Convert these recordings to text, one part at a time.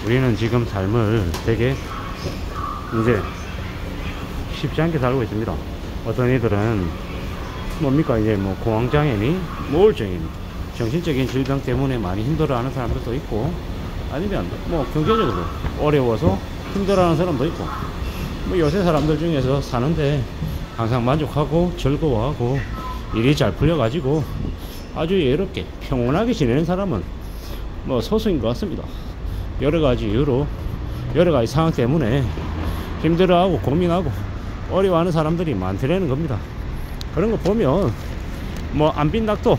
우리는 지금 삶을 되게 이제 쉽지 않게 살고 있습니다. 어떤 이들은 뭡니까 이제 뭐 공황장애니 우울증이니 정신적인 질병 때문에 많이 힘들어하는 사람들도 있고, 아니면 뭐 경제적으로 어려워서 힘들어하는 사람도 있고, 뭐 요새 사람들 중에서 사는데 항상 만족하고 즐거워하고 일이 잘 풀려가지고 아주 여유롭게 평온하게 지내는 사람은 뭐 소수인 것 같습니다. 여러가지 이유로 여러가지 상황 때문에 힘들어하고 고민하고 어려워하는 사람들이 많더라는 겁니다. 그런 거 보면 뭐 안 빈 낙도,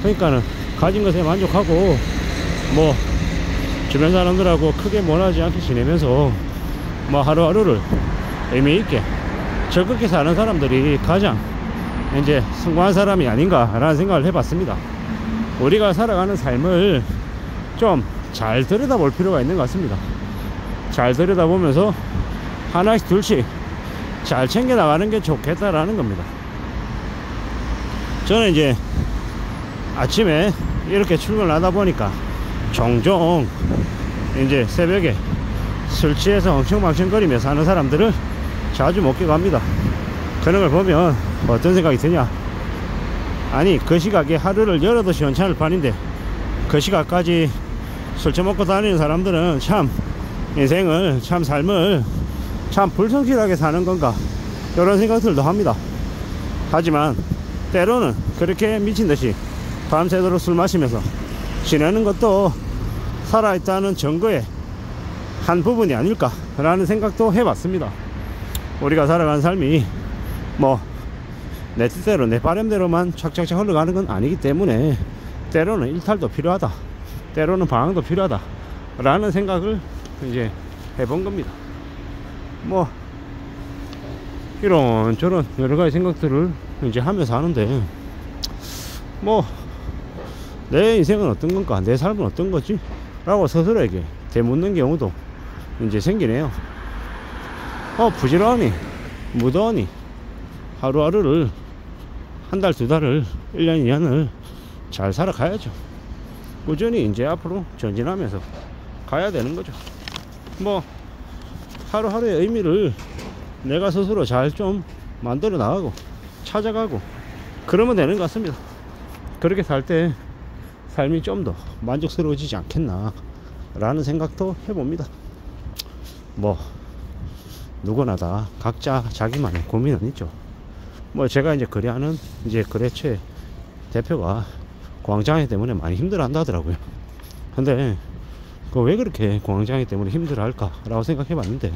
그러니까는 가진 것에 만족하고 뭐 주변 사람들하고 크게 원하지 않게 지내면서 뭐 하루하루를 의미있게 즐겁게 사는 사람들이 가장 이제 성공한 사람이 아닌가 라는 생각을 해봤습니다. 우리가 살아가는 삶을 좀 잘 들여다볼 필요가 있는 것 같습니다. 잘 들여다보면서 하나씩 둘씩 잘 챙겨 나가는 게 좋겠다라는 겁니다. 저는 이제 아침에 이렇게 출근을 하다 보니까 종종 이제 새벽에 술 취해서 엉청망청거리며 사는 사람들을 자주 목격합니다. 그런 걸 보면 어떤 생각이 드냐, 아니 그 시각에 하루를 열어도 시원찮을 판인데 그 시각까지 술 처먹고 다니는 사람들은 참 인생을, 참 삶을 참 불성실하게 사는 건가, 이런 생각들도 합니다. 하지만 때로는 그렇게 미친듯이 밤새도록 술 마시면서 지내는 것도 살아있다는 증거의 한 부분이 아닐까 라는 생각도 해봤습니다. 우리가 살아가는 삶이 뭐 내 뜻대로 내 바람대로만 착착착 흘러가는 건 아니기 때문에 때로는 일탈도 필요하다, 때로는 방황도 필요하다 라는 생각을 이제 해본 겁니다. 뭐 이런저런 여러가지 생각들을 이제 하면서 하는데, 뭐 내 인생은 어떤 건가, 내 삶은 어떤 거지 라고 스스로에게 되묻는 경우도 이제 생기네요. 부지런히 무던히 하루하루를, 한 달, 두 달을, 1년, 2년을 잘 살아가야죠. 꾸준히 이제 앞으로 전진하면서 가야 되는 거죠. 뭐 하루하루의 의미를 내가 스스로 잘 좀 만들어 나가고 찾아가고 그러면 되는 것 같습니다. 그렇게 살 때 삶이 좀 더 만족스러워지지 않겠나 라는 생각도 해봅니다. 뭐 누구나 다 각자 자기만의 고민은 있죠. 뭐 제가 이제 거래하는 이제 거래처의 대표가 공황장애 때문에 많이 힘들어 한다 하더라고요. 근데 그 왜 그렇게 공황장애 때문에 힘들어 할까 라고 생각해 봤는데,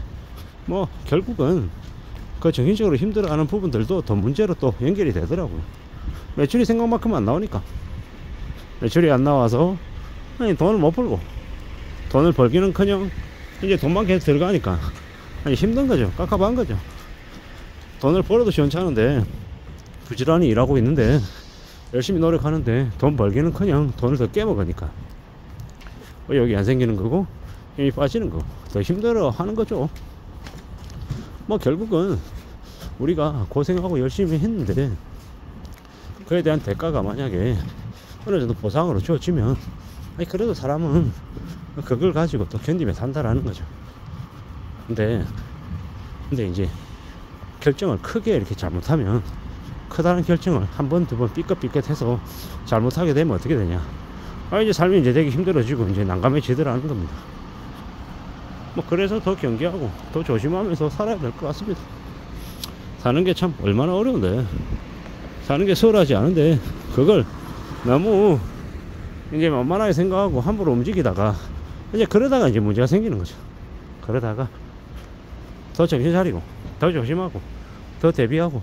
뭐 결국은 그 정신적으로 힘들어 하는 부분들도 더 문제로 또 연결이 되더라고요. 매출이 생각만큼 안 나오니까, 매출이 안 나와서 아니 돈을 못 벌고, 돈을 벌기는커녕 이제 돈만 계속 들어가니까 아니 힘든 거죠. 깝깝한 거죠. 돈을 벌어도 시원찮은데 부지런히 일하고 있는데 열심히 노력하는데 돈 벌기는커녕 돈을 더 깨먹으니까 여기 안 생기는 거고 힘이 빠지는 거, 더 힘들어 하는 거죠. 뭐 결국은 우리가 고생하고 열심히 했는데 그에 대한 대가가 만약에 어느 정도 보상으로 주어지면 아니 그래도 사람은 그걸 가지고 또 견디며 산다라는 거죠. 근데 이제 결정을 크게 이렇게 잘못하면, 크다는 결정을 한 번, 두 번 삐끗삐끗해서 잘못하게 되면 어떻게 되냐, 이제 삶이 이제 되게 힘들어지고 이제 난감해지더라는 겁니다. 뭐 그래서 더 경계하고 더 조심하면서 살아야 될 것 같습니다. 사는 게 참 얼마나 어려운데, 사는 게 수월하지 않은데 그걸 너무 이제 만만하게 생각하고 함부로 움직이다가 이제 그러다가 이제 문제가 생기는 거죠. 그러다가 더 정신 차리고 더 조심하고 더 대비하고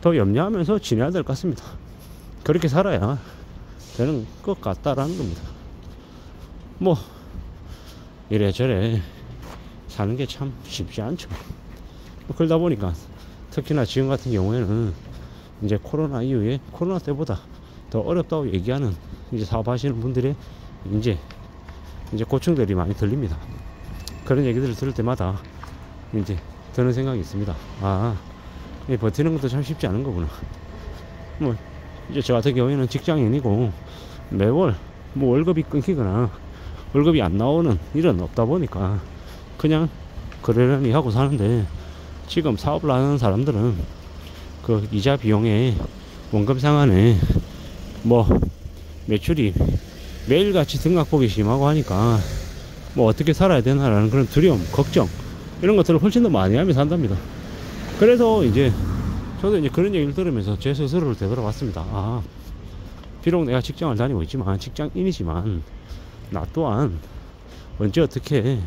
더 염려하면서 지내야 될 것 같습니다. 그렇게 살아야 되는 것 같다라는 겁니다. 뭐 이래저래 사는 게 참 쉽지 않죠. 그러다 보니까 특히나 지금 같은 경우에는 이제 코로나 이후에 코로나 때보다 더 어렵다고 얘기하는 이제 사업하시는 분들의 이제 고충들이 많이 들립니다. 그런 얘기들을 들을 때마다 이제 드는 생각이 있습니다. 버티는 것도 참 쉽지 않은 거구나. 뭐 이제 저 같은 경우에는 직장인이고 매월 뭐 월급이 끊기거나 월급이 안 나오는 일은 없다 보니까 그냥 그러려니 하고 사는데, 지금 사업을 하는 사람들은 그 이자 비용에 원금 상환에 뭐 매출이 매일같이 등락폭이 심하고 하니까 뭐 어떻게 살아야 되나라는 그런 두려움, 걱정, 이런 것들을 훨씬 더 많이 하면서 산답니다. 그래서 이제 저도 이제 그런 얘기를 들으면서 제 스스로를 되돌아봤습니다. 아, 비록 내가 직장을 다니고 있지만, 직장인이지만 나 또한 언제 어떻게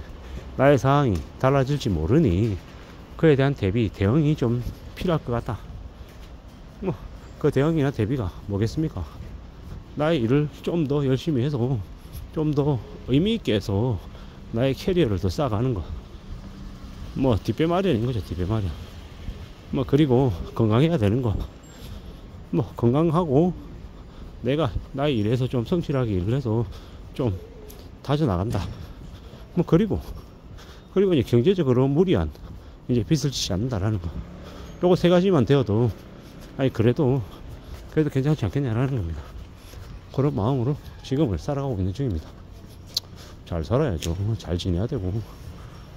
나의 상황이 달라질지 모르니 그에 대한 대비, 대응이 좀 필요할 것 같다. 뭐 그 대응이나 대비가 뭐겠습니까? 나의 일을 좀 더 열심히 해서 좀 더 의미 있게 해서 나의 캐리어를 더 쌓아가는 거. 뭐 뒷배 마련인 거죠, 뒷배 마련. 뭐 그리고 건강해야 되는 거. 뭐 건강하고 내가 나의 일에서 좀 성실하게 일을 해서 좀 다져나간다. 뭐 그리고 이제 경제적으로 무리한 이제 빚을 지지 않는다라는 거. 요거 세 가지만 되어도 아니 그래도 괜찮지 않겠냐라는 겁니다. 그런 마음으로 지금을 살아가고 있는 중입니다. 잘 살아야죠. 잘 지내야 되고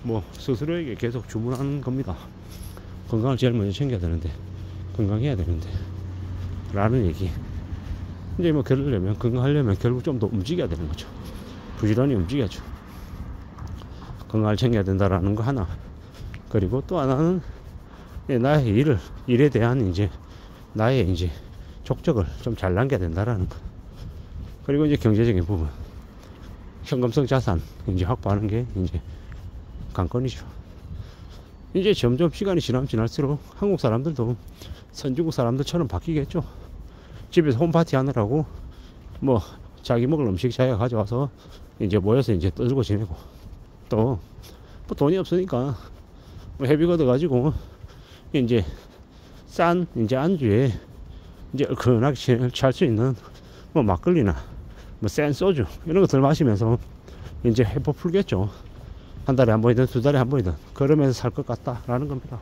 뭐 스스로에게 계속 주문하는 겁니다. 건강을 제일 먼저 챙겨야 되는데, 건강해야 되는데 라는 얘기. 이제 뭐 그러려면, 건강하려면 결국 좀 더 움직여야 되는 거죠. 부지런히 움직여야죠. 건강을 챙겨야 된다라는 거 하나. 그리고 또 하나는 나의 일에 대한 이제 나의 이제 족적을 좀 잘 남겨야 된다라는 거. 그리고 이제 경제적인 부분, 현금성 자산 이제 확보하는 게 이제 관건이죠. 이제 점점 시간이 지날수록 한국 사람들도 선진국 사람들처럼 바뀌겠죠. 집에서 홈파티 하느라고 뭐 자기 먹을 음식 자기가 가져와서 이제 모여서 이제 떠들고 지내고, 또 뭐 돈이 없으니까 뭐 회비 걷어가지고 이제 싼 이제 안주에 이제 얼큰하게 잘 수 있는 뭐 막걸리나 뭐 센 소주 이런 것들 마시면서 이제 회포 풀겠죠. 한 달에 한 번이든 두 달에 한 번이든 그러면서 살 것 같다라는 겁니다.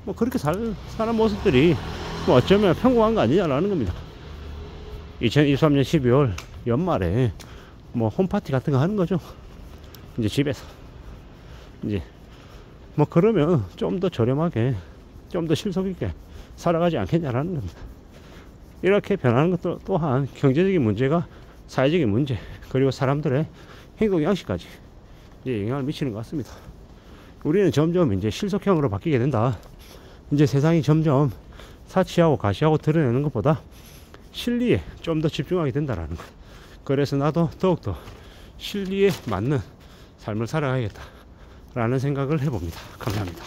뭐 그렇게 사는 모습들이 뭐 어쩌면 평범한 거 아니냐라는 겁니다. 2023년 12월 연말에 뭐 홈파티 같은 거 하는 거죠. 이제 집에서 이제 뭐 그러면 좀 더 저렴하게, 좀 더 실속 있게 살아가지 않겠냐라는 겁니다. 이렇게 변하는 것도 또한 경제적인 문제가 사회적인 문제, 그리고 사람들의 행동 양식까지 이제 영향을 미치는 것 같습니다. 우리는 점점 이제 실속형으로 바뀌게 된다. 이제 세상이 점점 사치하고 가시하고 드러내는 것보다 실리에 좀 더 집중하게 된다라는 것. 그래서 나도 더욱더 실리에 맞는 삶을 살아가야겠다 라는 생각을 해봅니다. 감사합니다.